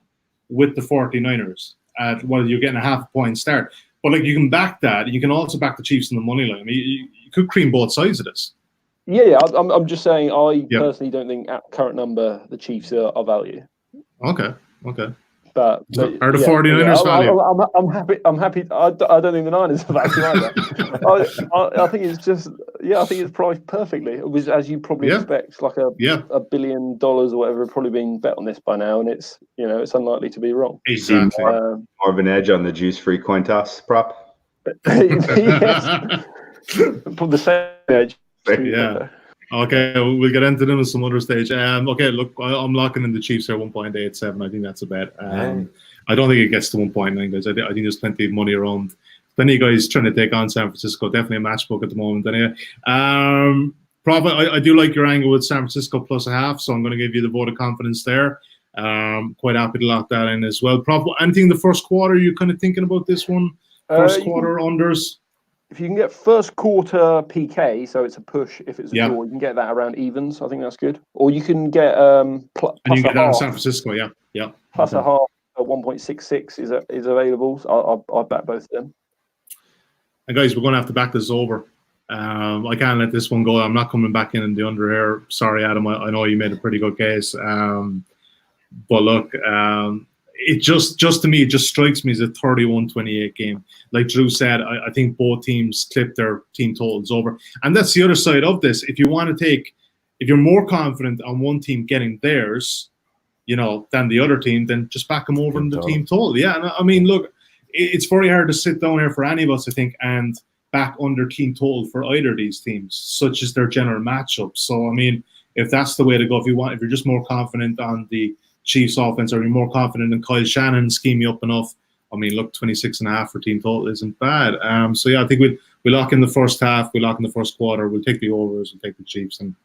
with the 49ers at you're getting a half point start. But you can back that. You can also back the Chiefs in the money line. I mean, you could cream both sides of this. Yeah. I'm just saying. I personally don't think at current number the Chiefs are value. Okay. But are the 49ers value? I'm happy. I don't think the Niners are value either. I think it's just. I think it's priced perfectly. It was, as you probably expect, like $1 billion or whatever probably being bet on this by now, and it's it's unlikely to be wrong. Exactly. More of an edge on the juice-free coin toss prop. Yes. From the same edge. Yeah. Okay, we'll get into them at some other stage. Okay, look, I'm locking in the Chiefs here, 1.87. I think that's a bet. I don't think it gets to 1.9, guys. I think there's plenty of money around. Plenty of guys trying to take on San Francisco. Definitely a match book at the moment. Anyway, Probably, I do like your angle with San Francisco plus a half, so I'm going to give you the vote of confidence there. Quite happy to lock that in as well. Probably anything in the first quarter, you're kind of thinking about this one? First quarter unders? If you can get first quarter PK, so it's a push. If it's a draw, you can get that around evens. I think that's good. Or you can get and you can get that in San Francisco, yeah. Plus a half at 1.66 is available. So I'll back both of them. And guys, we're going to have to back this over. I can't let this one go. I'm not coming back in the under here. Sorry, Adam. I know you made a pretty good case. But look, it just to me, it just strikes me as a 31-28 game. Like Drew said, I think both teams clipped their team totals over. And that's the other side of this. If you're more confident on one team getting theirs, than the other team, then just back them over in the team total. Yeah, and I mean, look, it's very hard to sit down here for any of us, I think, and back under team total for either of these teams, such as their general matchup. So, I mean, if that's the way to go, if you're just more confident on the Chiefs offense, or you're more confident in Kyle Shanahan scheme you up enough, I mean, look, 26.5 for team total isn't bad. So yeah, I think we lock in the first half, we lock in the first quarter, we'll take the overs, we'll take the Chiefs, and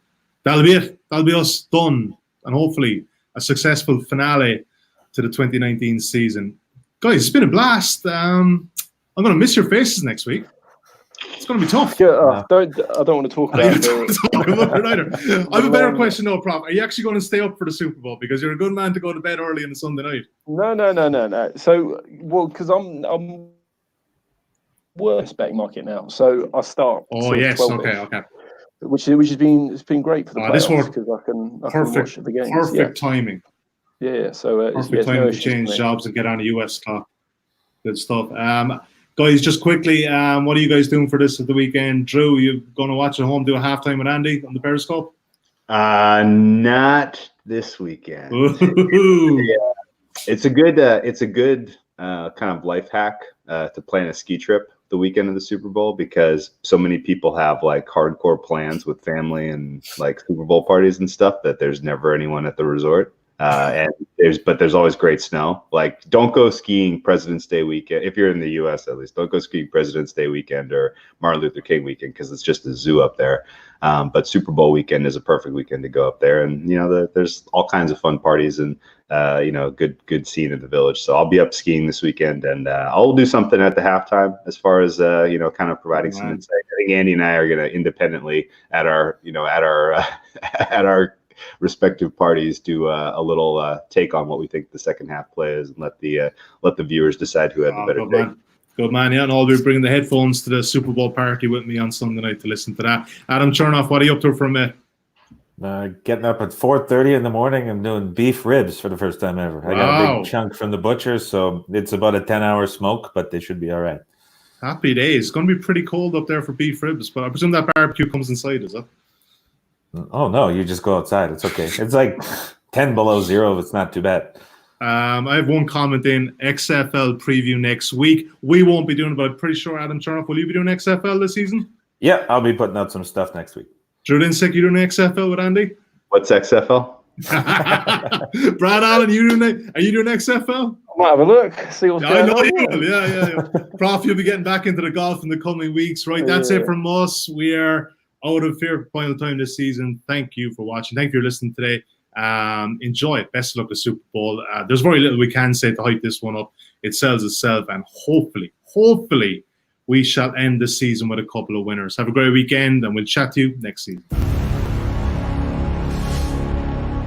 that'll be it. That'll be us done, and hopefully a successful finale to the 2019 season. Guys, it's been a blast. I'm going to miss your faces next week. It's going to be tough. Yeah, I don't want to talk about it either. I have a better question, though, Prof. Are you actually going to stay up for the Super Bowl? Because you're a good man to go to bed early on a Sunday night. No. So, well, because I'm worse betting market now, so I start. Oh yes, okay. Which has been great for the playoffs because I can watch the games. Perfect timing. Yeah. So perfect timing to change jobs and get on a US clock. Good stuff. Guys, just quickly, what are you guys doing for this at the weekend? Drew, you going to watch at home, do a halftime with Andy on the Periscope? Not this weekend. Yeah. It's a good kind of life hack to plan a ski trip the weekend of the Super Bowl, because so many people have like hardcore plans with family and like Super Bowl parties and stuff that there's never anyone at the resort. And there's always great snow. Like, don't go skiing President's Day weekend if you're in the U.S. At least. Don't go skiing President's Day weekend or Martin Luther King weekend because it's just a zoo up there. But Super Bowl weekend is a perfect weekend to go up there, and there's all kinds of fun parties and good scene in the village. So I'll be up skiing this weekend, and I'll do something at the halftime as far as kind of providing some insight. I think Andy and I are going to independently at our at our respective parties do a little take on what we think the second half play is, and let the viewers decide who had the better day. Good man, yeah, and I'll be bringing the headphones to the Super Bowl party with me on Sunday night to listen to that. Adam Chernoff, what are you up to for a minute? Getting up at 4:30 in the morning and doing beef ribs for the first time ever. Wow. I got a big chunk from the butcher, so it's about a 10-hour smoke, but they should be all right. Happy days. It's going to be pretty cold up there for beef ribs, but I presume that barbecue comes inside, is it? Oh, no, you just go outside. It's okay. It's like 10 below zero. It's not too bad. I have one comment in. XFL preview next week. We won't be doing it, but I'm pretty sure, Adam Chernoff, will you be doing XFL this season? Yeah, I'll be putting out some stuff next week. Drew Dinsick, you doing XFL with Andy? What's XFL? Brad Allen, are you doing XFL? I might have a look, see what's going on. I know you will. Yeah. Prof, you'll be getting back into the golf in the coming weeks, right? That's it from us. We are out of here for final time this season. Thank you for watching. Thank you for listening today. Enjoy it. Best of luck with Super Bowl. There's very little we can say to hype this one up. It sells itself, and hopefully we shall end the season with a couple of winners. Have a great weekend, and we'll chat to you next season.